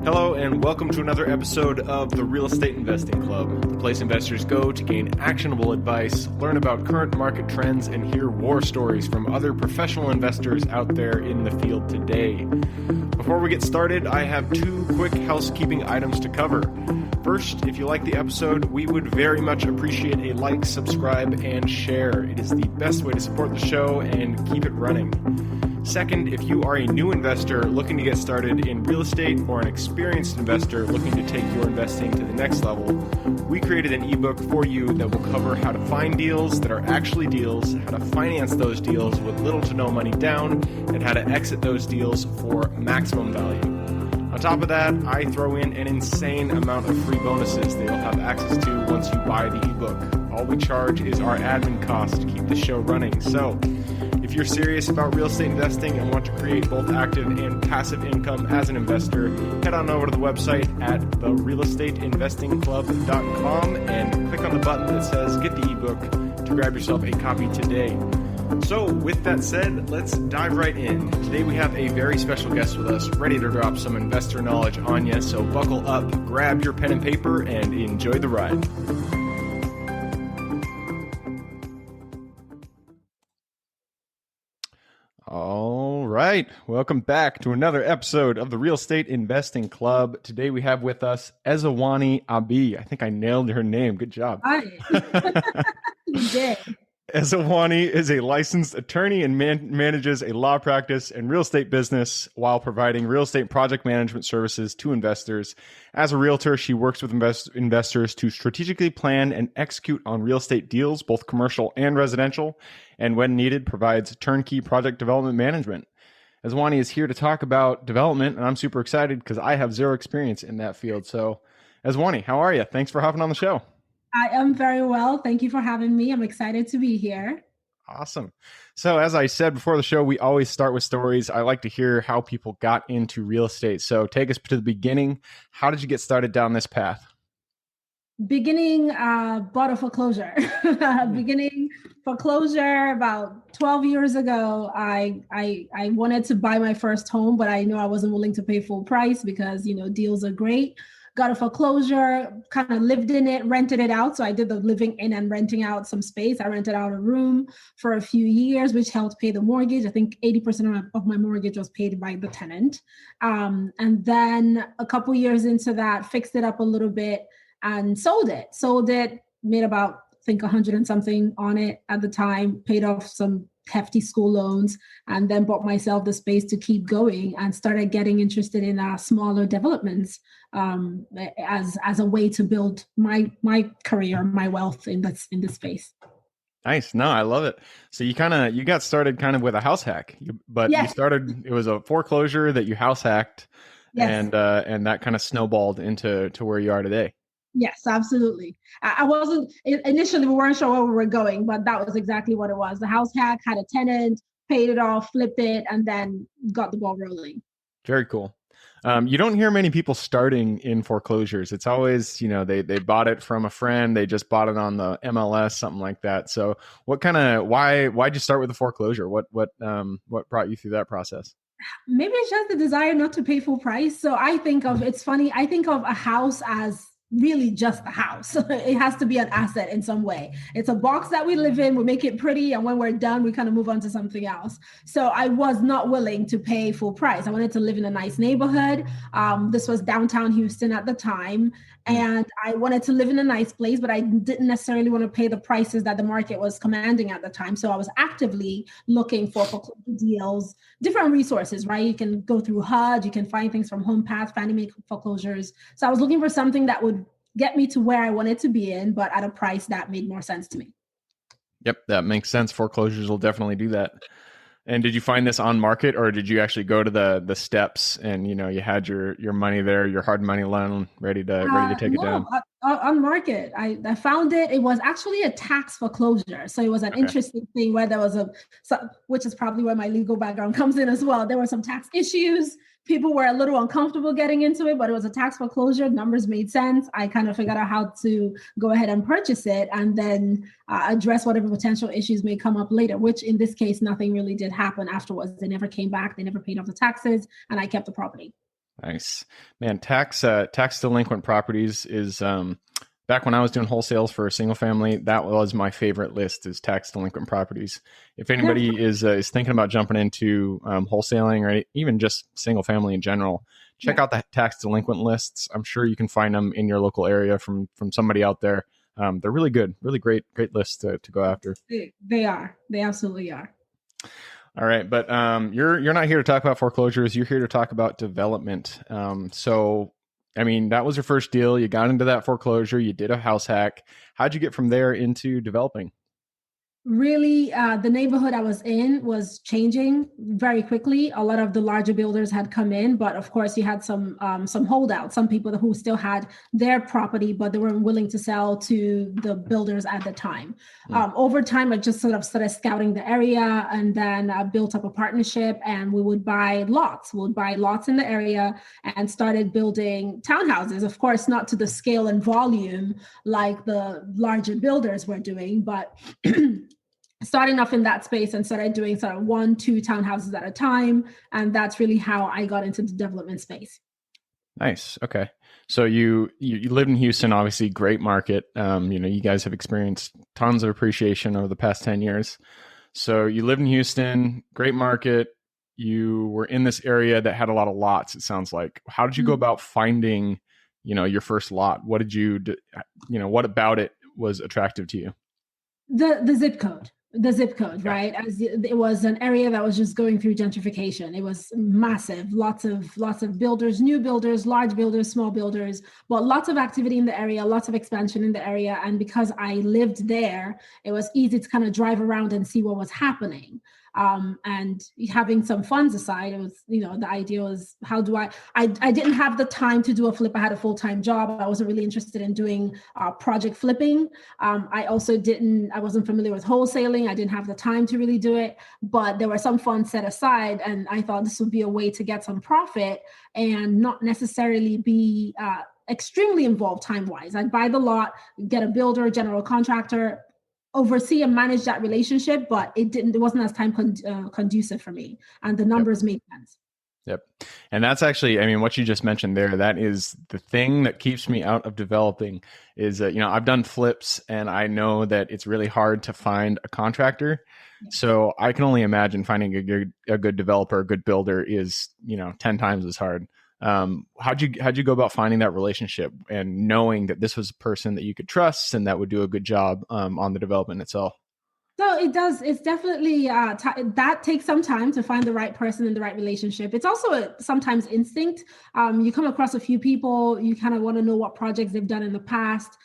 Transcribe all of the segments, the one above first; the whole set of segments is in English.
Hello and welcome to another episode of the Real Estate Investing Club, the place investors go to gain actionable advice, learn about current market trends, and hear war stories from other professional investors out there in the field today. Before we get started, I have two quick housekeeping items to cover. First, if you like the episode, we would very much appreciate a like, subscribe, and share. It is the best way to support the show and keep it running. Second, if you are a new investor looking to get started in real estate or an experienced investor looking to take your investing to the next level, we created an ebook for you that will cover how to find deals that are actually deals, how to finance those deals with little to no money down, and how to exit those deals for maximum value. On top of that, I throw in an insane amount of free bonuses that you'll have access to once you buy the ebook. All we charge is our admin cost to keep the show running. So, if you're serious about real estate investing and want to create both active and passive income as an investor, head on over to the website at therealestateinvestingclub.com and click on the button that says Get the ebook to grab yourself a copy today. So with that said, let's dive right in. Today we have a very special guest with us, ready to drop some investor knowledge on you. So buckle up, grab your pen and paper, and enjoy the ride. All right. Welcome back to another episode of the Real Estate Investing Club. Today we have with us Ezenwanyi Abii. I think I nailed her name. Good job. Hi. You did. Ezenwanyi is a licensed attorney and manages a law practice and real estate business while providing real estate project management services to investors. As a realtor, she works with investors to strategically plan and execute on real estate deals, both commercial and residential, and when needed, provides turnkey project development management. Ezenwanyi is here to talk about development, and I'm super excited because I have zero experience in that field. So, Ezenwanyi, how are you? Thanks for hopping on the show. I am very well. Thank you for having me. I'm excited to be here. Awesome. So as I said before the show, we always start with stories. I like to hear how people got into real estate. So take us to the beginning. How did you get started down this path? Beginning, bought a foreclosure. Beginning foreclosure about 12 years ago. I wanted to buy my first home, but I knew I wasn't willing to pay full price because, deals are great. Got a foreclosure, kind of lived in it, rented it out. So I did the living in and renting out some space. I rented out a room for a few years, which helped pay the mortgage. I think 80% of my mortgage was paid by the tenant. And then a couple years into that, fixed it up a little bit and sold it, made about, I think 100 and something on it at the time, paid off some hefty school loans, and then bought myself the space to keep going and started getting interested in smaller developments as a way to build my career, my wealth in this space. Nice. No, I love it. So you got started kind of with a house hack, but Yes. it was a foreclosure that you house hacked. Yes. And that kind of snowballed into where you are today. Yes, absolutely. I wasn't, initially we weren't sure where we were going, but that was exactly what it was. The house hack had a tenant, paid it off, flipped it, and then got the ball rolling. Very cool. You don't hear many people starting in foreclosures. It's always, they bought it from a friend. They just bought it on the MLS, something like that. So why'd you start with the foreclosure? What brought you through that process? Maybe it's just the desire not to pay full price. So it's funny. I think of a house as really just the house. It has to be an asset in some way. It's a box that we live in, we make it pretty, and when we're done, we kind of move on to something else. So I was not willing to pay full price. I wanted to live in a nice neighborhood. This was downtown Houston at the time, and I wanted to live in a nice place, but I didn't necessarily want to pay the prices that the market was commanding at the time. So I was actively looking for foreclosure deals, different resources, right? You can go through HUD, you can find things from HomePath, Fannie Mae foreclosures. So I was looking for something that would get me to where I wanted to be in, but at a price that made more sense to me. Yep, that makes sense. Foreclosures will definitely do that. And did you find this on market, or did you actually go to the steps and you had your money there, your hard money loan ready to take it down? On market. I found it. It was actually a tax foreclosure. So it was an interesting thing where there was which is probably where my legal background comes in as well. There were some tax issues. People were a little uncomfortable getting into it, but it was a tax foreclosure. Numbers made sense. I kind of figured out how to go ahead and purchase it and then address whatever potential issues may come up later, which in this case, nothing really did happen afterwards. They never came back. They never paid off the taxes, and I kept the property. Nice, man. Tax delinquent properties is back when I was doing wholesales for a single family. That was my favorite list, is tax delinquent properties. If Yeah. anybody is thinking about jumping into wholesaling or even just single family in general, check Yeah. out the tax delinquent lists. I'm sure you can find them in your local area from somebody out there. They're really good, really great lists to go after. They are. They absolutely are. All right, but you're not here to talk about foreclosures. You're here to talk about development. So, I mean, that was your first deal. You got into that foreclosure. You did a house hack. How'd you get from there into developing? Really, the neighborhood I was in was changing very quickly. A lot of the larger builders had come in, but of course you had some holdouts, some people who still had their property, but they weren't willing to sell to the builders at the time. Over time, I just sort of started scouting the area, and then built up a partnership, and we would buy lots. We would buy lots in the area and started building townhouses. Of course, not to the scale and volume like the larger builders were doing, but starting off in that space and started doing sort of 1-2 townhouses at a time. And that's really how I got into the development space. Nice. Okay. So you live in Houston, obviously great market. You guys have experienced tons of appreciation over the past 10 years. So you live in Houston, great market. You were in this area that had a lot of lots, it sounds like. How did you go about finding, your first lot? What did what about it was attractive to you? The zip code. Yeah. Right? As it was an area that was just going through gentrification. It was massive, lots of builders, new builders, large builders, small builders, but lots of activity in the area, lots of expansion in the area. And because I lived there, it was easy to kind of drive around and see what was happening. And having some funds aside, it was, the idea was, how do I didn't have the time to do a flip. I had a full-time job. I wasn't really interested in doing project flipping. I wasn't familiar with wholesaling. I didn't have the time to really do it, but there were some funds set aside, and I thought this would be a way to get some profit and not necessarily be extremely involved time-wise. I'd buy the lot, get a builder, general contractor, oversee and manage that relationship, but it wasn't as time conducive for me, and the Yep. numbers made sense. Yep. And that's actually, I mean, what you just mentioned there, that is the thing that keeps me out of developing is that, I've done flips and I know that it's really hard to find a contractor. So I can only imagine finding a good developer, a good builder is, 10 times as hard. How'd you go about finding that relationship and knowing that this was a person that you could trust and that would do a good job, on the development itself? So it does. It's definitely that takes some time to find the right person in the right relationship. It's also sometimes instinct. You come across a few people, you kind of want to know what projects they've done in the past.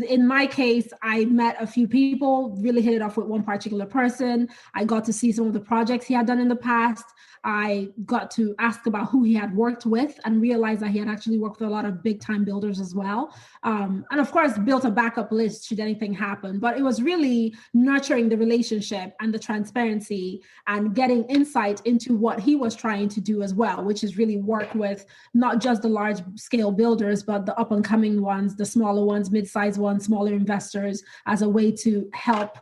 In my case, I met a few people, really hit it off with one particular person. I got to see some of the projects he had done in the past. I got to ask about who he had worked with and realized that he had actually worked with a lot of big time builders as well. And of course, built a backup list should anything happen. But it was really nurturing the relationship and the transparency and getting insight into what he was trying to do as well, which is really work with not just the large scale builders, but the up and coming ones, the smaller ones, mid-sized ones, smaller investors, as a way to help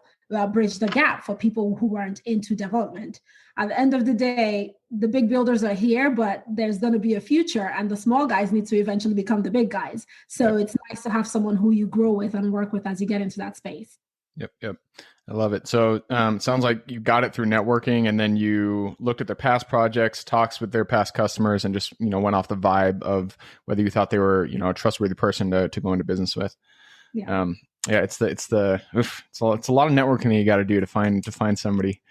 bridge the gap for people who weren't into development. At the end of the day, the big builders are here, but there's going to be a future, and the small guys need to eventually become the big guys. So it's nice to have someone who you grow with and work with as you get into that space. Yep. I love it. So sounds like you got it through networking, and then you looked at their past projects, talks with their past customers, and just, went off the vibe of whether you thought they were, a trustworthy person to go into business with. Yeah. It's a lot of networking that you got to do to find somebody.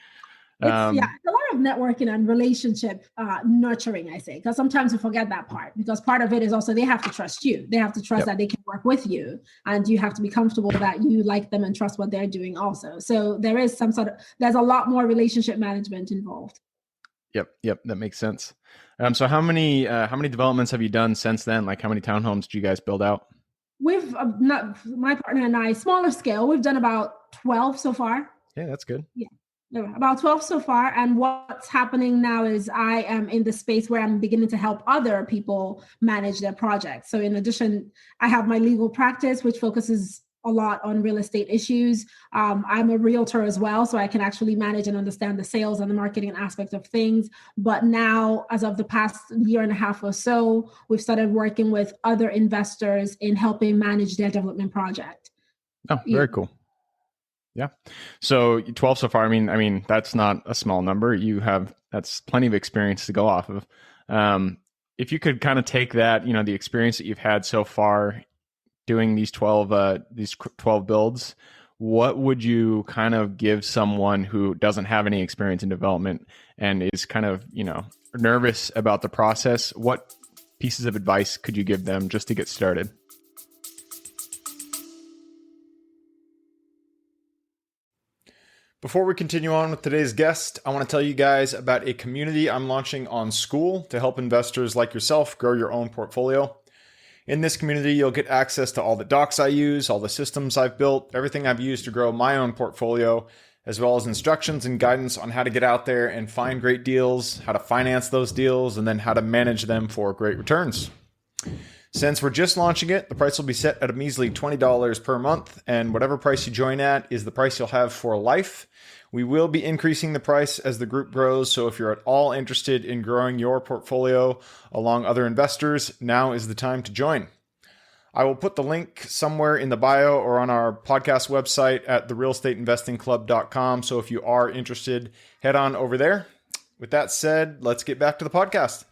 It's a lot of networking and relationship nurturing, I say, because sometimes we forget that part, because part of it is also they have to trust you. They have to trust that they can work with you, and you have to be comfortable that you like them and trust what they're doing also. So there's a lot more relationship management involved. Yep. That makes sense. So how many developments have you done since then? Like, how many townhomes did you guys build out? We've my partner and I, smaller scale, we've done about 12 so far. Yeah, that's good. Yeah. About 12 so far. And what's happening now is I am in the space where I'm beginning to help other people manage their projects. So in addition, I have my legal practice, which focuses a lot on real estate issues. I'm a realtor as well, so I can actually manage and understand the sales and the marketing aspect of things. But now, as of the past year and a half or so, we've started working with other investors in helping manage their development project. Oh, very cool. Yeah. So 12 so far. I mean, that's not a small number. That's plenty of experience to go off of. If you could kind of take that, the experience that you've had so far doing these 12 builds, what would you kind of give someone who doesn't have any experience in development and is kind of, nervous about the process? What pieces of advice could you give them just to get started? Before we continue on with today's guest, I want to tell you guys about a community I'm launching on School to help investors like yourself grow your own portfolio. In this community, you'll get access to all the docs I use, all the systems I've built, everything I've used to grow my own portfolio, as well as instructions and guidance on how to get out there and find great deals, how to finance those deals, and then how to manage them for great returns. Since we're just launching it, the price will be set at a measly $20 per month, and whatever price you join at is the price you'll have for life. We will be increasing the price as the group grows, so if you're at all interested in growing your portfolio along other investors, now is the time to join. I will put the link somewhere in the bio or on our podcast website at therealestateinvestingclub.com, so if you are interested, head on over there. With that said, let's get back to the podcast.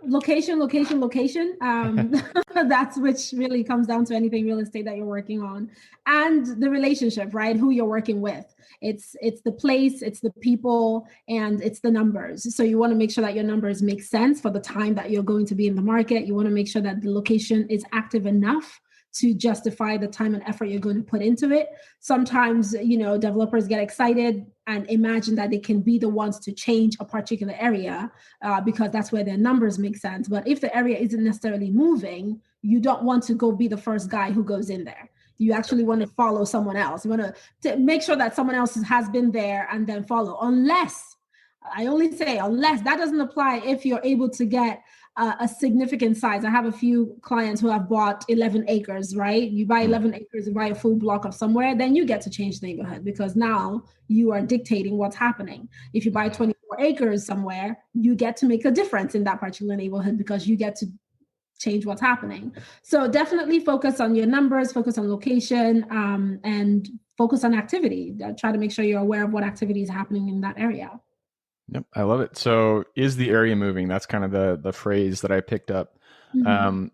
Location. That's which really comes down to anything real estate that you're working on, and the relationship, right? Who you're working with. It's the place, it's the people, and it's the numbers. So you want to make sure that your numbers make sense for the time that you're going to be in the market. You want to make sure that the location is active enough to justify the time and effort you're going to put into it. Sometimes, developers get excited and imagine that they can be the ones to change a particular area because that's where their numbers make sense. But if the area isn't necessarily moving, you don't want to go be the first guy who goes in there. You actually want to follow someone else. You want to make sure that someone else has been there and then follow. Unless that doesn't apply if you're able to get a significant size. I have a few clients who have bought 11 acres, right? You buy 11 acres, you buy a full block of somewhere, then you get to change the neighborhood because now you are dictating what's happening. If you buy 24 acres somewhere, you get to make a difference in that particular neighborhood because you get to change what's happening. So definitely focus on your numbers, focus on location, and focus on activity. Try to make sure you're aware of what activity is happening in that area. Yep, I love it. So is the area moving? That's kind of the phrase that I picked up. Mm-hmm.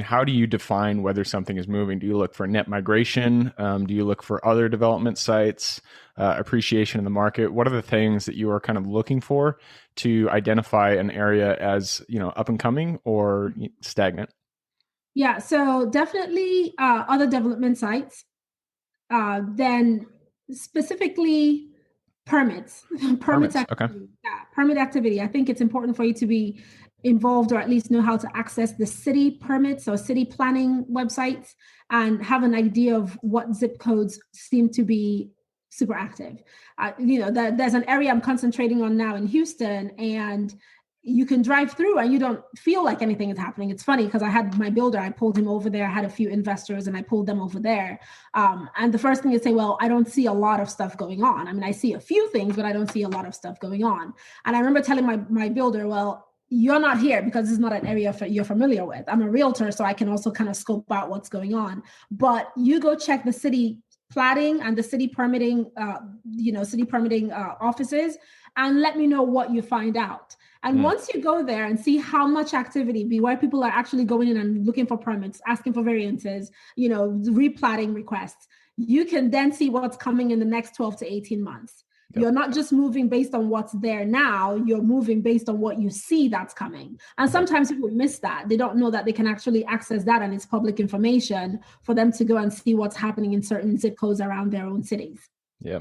How do you define whether something is moving? Do you look for net migration? Do you look for other development sites, appreciation in the market? What are the things that you are kind of looking for to identify an area as, up and coming or stagnant? Yeah, so definitely other development sites. Then specifically permits activity. Okay. Yeah, permit activity. I think it's important for you to be involved or at least know how to access the city permits or city planning websites and have an idea of what zip codes seem to be super active. There's an area I'm concentrating on now in Houston, and you can drive through and you don't feel like anything is happening. It's funny because I had my builder, I pulled him over there. I had a few investors and I pulled them over there. And the first thing is say, well, I don't see a lot of stuff going on. I mean, I see a few things, but I don't see a lot of stuff going on. And I remember telling my builder, well, you're not here because this is not an area you're familiar with. I'm a realtor, so I can also kind of scope out what's going on. But you go check the city platting and the city permitting, offices, and let me know what you find out. And once you go there and see how much activity, where people are actually going in and looking for permits, asking for variances, replatting requests, you can then see what's coming in the next 12 to 18 months. Yep. You're not just moving based on what's there now, you're moving based on what you see that's coming. And sometimes people miss that. They don't know that they can actually access that and it's public information for them to go and see what's happening in certain zip codes around their own cities. Yeah.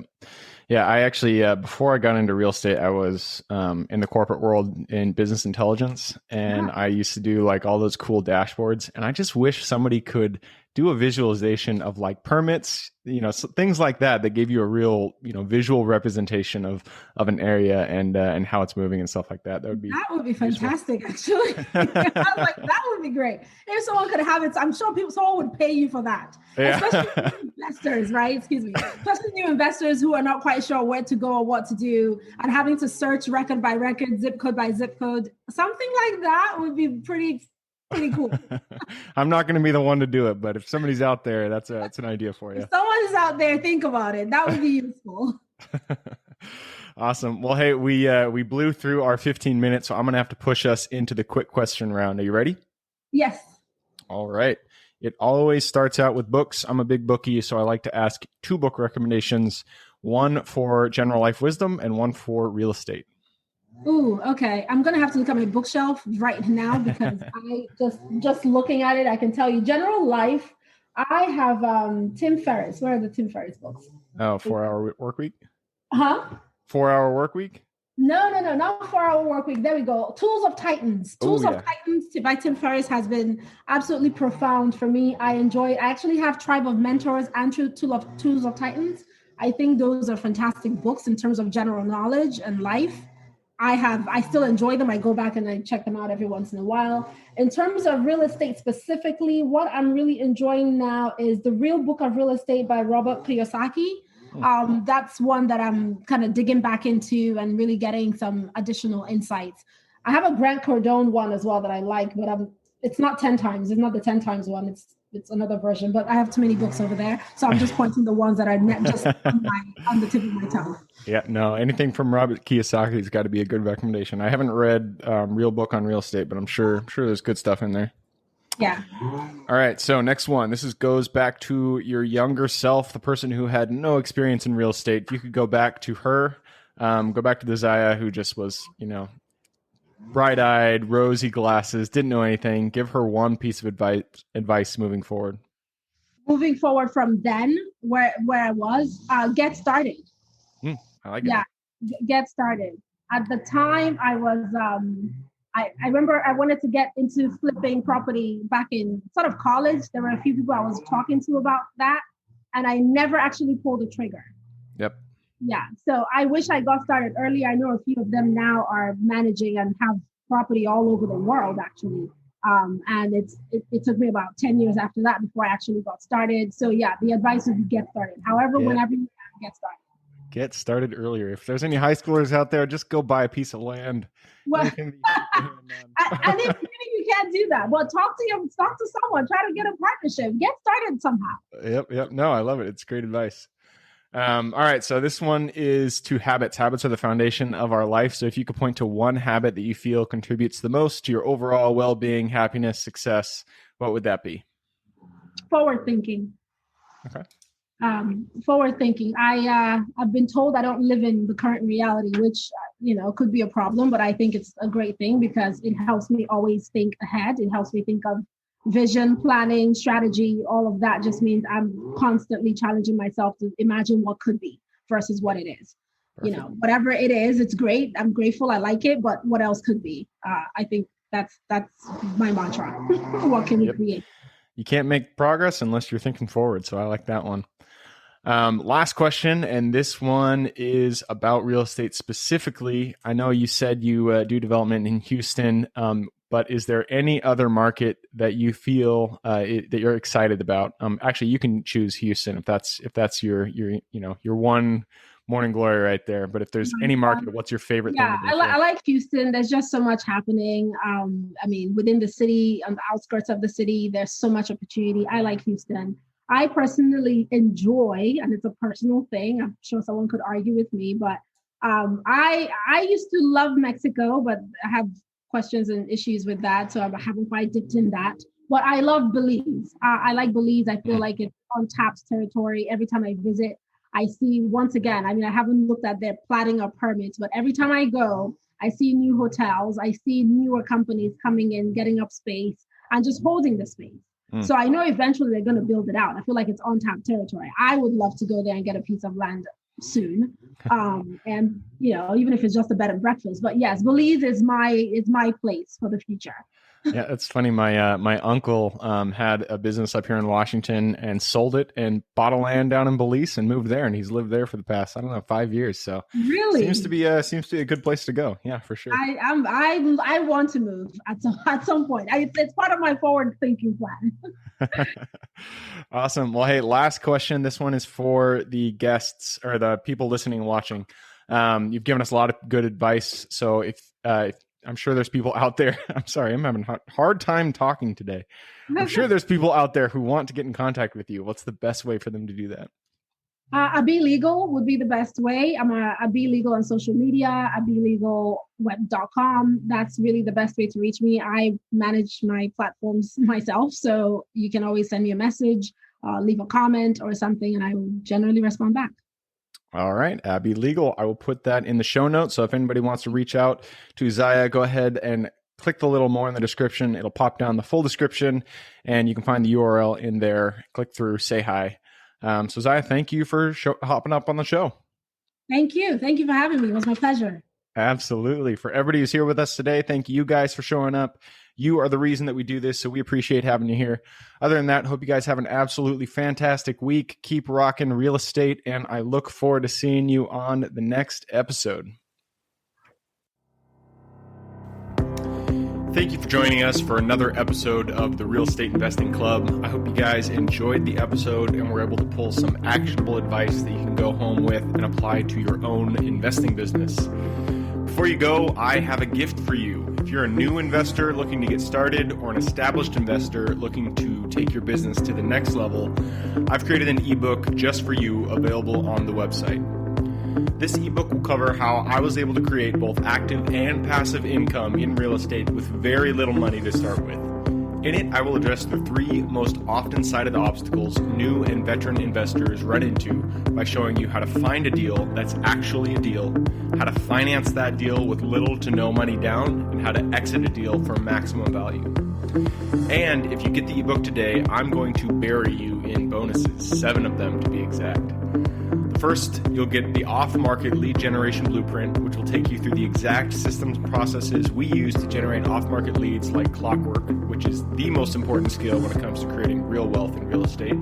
Yeah. I actually, before I got into real estate, I was in the corporate world in business intelligence. And I used to do like all those cool dashboards. And I just wish somebody could do a visualization of like permits, so things like that gave you a real, visual representation of an area and how it's moving and stuff like that. That would be fantastic, actually. I was like, that would be great. If someone could have it, I'm sure someone would pay you for that. Yeah. Especially new investors, right? Especially new investors who are not quite sure where to go or what to do and having to search record by record, zip code by zip code. Something like that would be pretty cool. I'm not going to be the one to do it, but if somebody's out there, that's an idea for you. If someone is out there, think about it. That would be useful. Awesome. Well, hey, we blew through our 15 minutes, so I'm going to have to push us into the quick question round. Are you ready? Yes. All right. It always starts out with books. I'm a big bookie, so I like to ask 2 book recommendations, one for general life wisdom and one for real estate. Ooh, okay. I'm going to have to look at my bookshelf right now because I just looking at it, I can tell you general life. I have Tim Ferriss. Where are the Tim Ferriss books? Oh, 4-Hour Work Week? Huh? 4-Hour Work Week? No, not 4-Hour Work Week. There we go. Tools of Titans. Tools of Titans by Tim Ferriss has been absolutely profound for me. I actually have Tribe of Mentors and Tools of Titans. I think those are fantastic books in terms of general knowledge and life. I still enjoy them. I go back and I check them out every once in a while. In terms of real estate specifically, what I'm really enjoying now is The Real Book of Real Estate by Robert Kiyosaki. That's one that I'm kind of digging back into and really getting some additional insights. I have a Grant Cardone one as well that I like, but it's not 10 times. It's not the 10 times one. It's another version, but I have too many books over there. So I'm just pointing the ones that are just on the tip of my tongue. Yeah, no, anything from Robert Kiyosaki has got to be a good recommendation. I haven't read Real Book on Real Estate, but I'm sure there's good stuff in there. Yeah. All right. So next one, this goes back to your younger self, the person who had no experience in real estate. If you could go back to her, go back to the Zaya who just was, bright-eyed, rosy glasses, didn't know anything. Give her one piece of advice moving forward. Moving forward from then, where I was, get started. I like it. Yeah, get started. At the time, I was. I remember I wanted to get into flipping property back in sort of college. There were a few people I was talking to about that, and I never actually pulled the trigger. Yep. Yeah. So I wish I got started early. I know a few of them now are managing and have property all over the world, actually. And it took me about 10 years after that before I actually got started. So yeah, the advice would be get started. However, whenever you can, get started. Get started earlier. If there's any high schoolers out there, just go buy a piece of land. Well, and if you can't do that, well, talk to someone, try to get a partnership, get started somehow. Yep. No, I love it. It's great advice. All right. So this one is to habits. Habits are the foundation of our life. So if you could point to one habit that you feel contributes the most to your overall well-being, happiness, success, what would that be? Forward thinking. Okay. Forward thinking. I've been told I don't live in the current reality, which, could be a problem, but I think it's a great thing because it helps me always think ahead. It helps me think of vision, planning, strategy. All of that just means I'm constantly challenging myself to imagine what could be versus what it is. Perfect. Whatever it is, it's great. I'm grateful. I like it, but what else could be? I think that's my mantra. What can we create? You can't make progress unless you're thinking forward. So I like that one. Last question, and this one is about real estate specifically. I know you said you do development in Houston, but is there any other market that you feel that you're excited about? Actually, you can choose Houston if that's your one morning glory right there. But if there's any market, what's your favorite thing? Yeah, I like Houston. There's just so much happening. Within the city, on the outskirts of the city, there's so much opportunity. I like Houston. I personally enjoy, and it's a personal thing, I'm sure someone could argue with me, but I used to love Mexico, but I have questions and issues with that, so I haven't quite dipped in that. But I love Belize. I like Belize. I feel like it's untapped territory. Every time I visit, I see, once again, I haven't looked at their platting or permits, but every time I go, I see new hotels. I see newer companies coming in, getting up space, and just holding the space. So I know eventually they're going to build it out. I feel like it's untapped territory. I would love to go there and get a piece of land soon. And even if it's just a bed and breakfast, but yes, Belize is my place for the future. Yeah, it's funny. My uncle had a business up here in Washington and sold it and bought a land down in Belize and moved there, and he's lived there for the past, I don't know, 5 years. So seems to Really? be a good place to go. Yeah, for sure. I want to move at some point. It's part of my forward thinking plan. Awesome. Well, hey, last question. This one is for the guests or the people listening and watching. You've given us a lot of good advice. So if I'm sure there's people out there. I'm sorry, I'm having a hard time talking today. I'm sure there's people out there who want to get in contact with you. What's the best way for them to do that? Abii Legal would be the best way. I'm Abii Legal on social media, abiilegalweb.com. That's really the best way to reach me. I manage my platforms myself, so you can always send me a message, leave a comment or something, and I will generally respond back. All right, Abii Legal. I will put that in the show notes. So if anybody wants to reach out to Zaya, go ahead and click the little more in the description. It'll pop down the full description, and you can find the URL in there. Click through, say hi. So Zaya, thank you for hopping up on the show. Thank you. Thank you for having me. It was my pleasure. Absolutely. For everybody who's here with us today, thank you guys for showing up. You are the reason that we do this, so we appreciate having you here. Other than that, hope you guys have an absolutely fantastic week. Keep rocking real estate, and I look forward to seeing you on the next episode. Thank you for joining us for another episode of the Real Estate Investing Club. I hope you guys enjoyed the episode and were able to pull some actionable advice that you can go home with and apply to your own investing business. Before you go, I have a gift for you. If you're a new investor looking to get started or an established investor looking to take your business to the next level, I've created an ebook just for you available on the website. This ebook will cover how I was able to create both active and passive income in real estate with very little money to start with. In it, I will address the 3 most often cited obstacles new and veteran investors run into by showing you how to find a deal that's actually a deal, how to finance that deal with little to no money down, and how to exit a deal for maximum value. And if you get the ebook today, I'm going to bury you in bonuses, 7 of them to be exact. First, you'll get the off-market lead generation blueprint, which will take you through the exact systems and processes we use to generate off-market leads like clockwork, which is the most important skill when it comes to creating real wealth in real estate.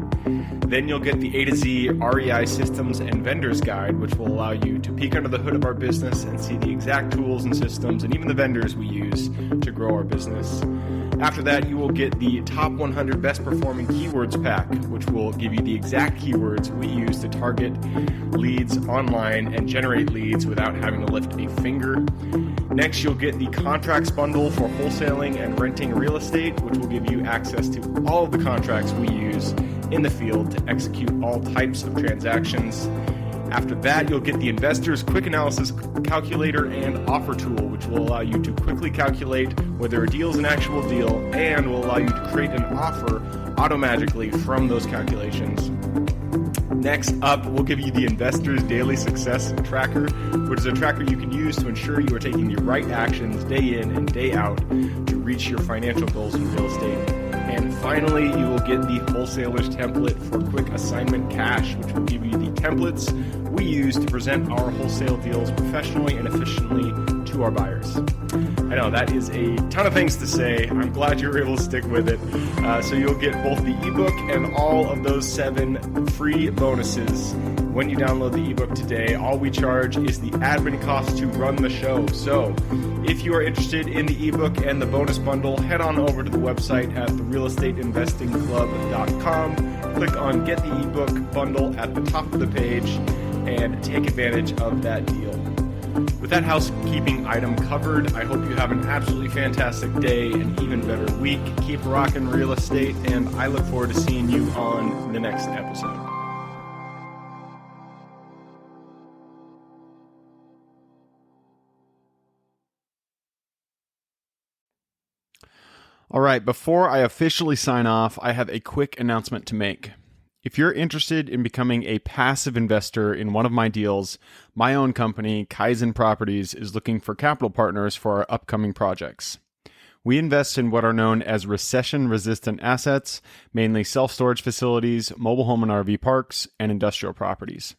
Then you'll get the A to Z REI systems and vendors guide, which will allow you to peek under the hood of our business and see the exact tools and systems and even the vendors we use to grow our business. After that, you will get the top 100 best performing keywords pack, which will give you the exact keywords we use to target leads online and generate leads without having to lift a finger. Next, you'll get the contracts bundle for wholesaling and renting real estate, which will give you access to all of the contracts we use in the field to execute all types of transactions. After that, you'll get the Investor's Quick Analysis Calculator and Offer Tool, which will allow you to quickly calculate whether a deal is an actual deal and will allow you to create an offer automagically from those calculations. Next up, we'll give you the Investor's Daily Success Tracker, which is a tracker you can use to ensure you are taking the right actions day in and day out to reach your financial goals in real estate. And finally, you will get the Wholesaler's Template for Quick Assignment Cash, which will give you the templates we use to present our wholesale deals professionally and efficiently to our buyers. I know that is a ton of things to say. I'm glad you were able to stick with it. So you'll get both the ebook and all of those 7 free bonuses when you download the ebook today. All we charge is the admin cost to run the show. So if you are interested in the ebook and the bonus bundle, head on over to the website at therealestateinvestingclub.com. Click on Get the Ebook Bundle at the top of the page and take advantage of that deal. With that housekeeping item covered, I hope you have an absolutely fantastic day and even better week. Keep rocking real estate, and I look forward to seeing you on the next episode. All right, before I officially sign off, I have a quick announcement to make. If you're interested in becoming a passive investor in one of my deals, my own company, Kaizen Properties, is looking for capital partners for our upcoming projects. We invest in what are known as recession-resistant assets, mainly self-storage facilities, mobile home and RV parks, and industrial properties.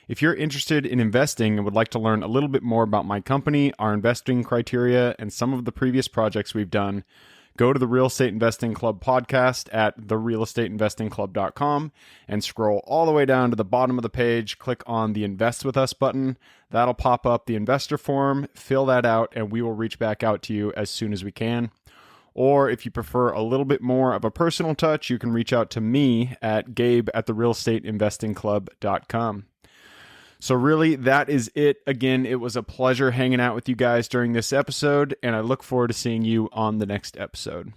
If you're interested in investing and would like to learn a little bit more about my company, our investing criteria, and some of the previous projects we've done, Go to the Real Estate Investing Club podcast at therealestateinvestingclub.com and scroll all the way down to the bottom of the page. Click on the Invest With Us button. That'll pop up the investor form. Fill that out, and we will reach back out to you as soon as we can. Or if you prefer a little bit more of a personal touch, you can reach out to me at gabe@therealestateinvestingclub.com. So really, that is it. Again, it was a pleasure hanging out with you guys during this episode, and I look forward to seeing you on the next episode.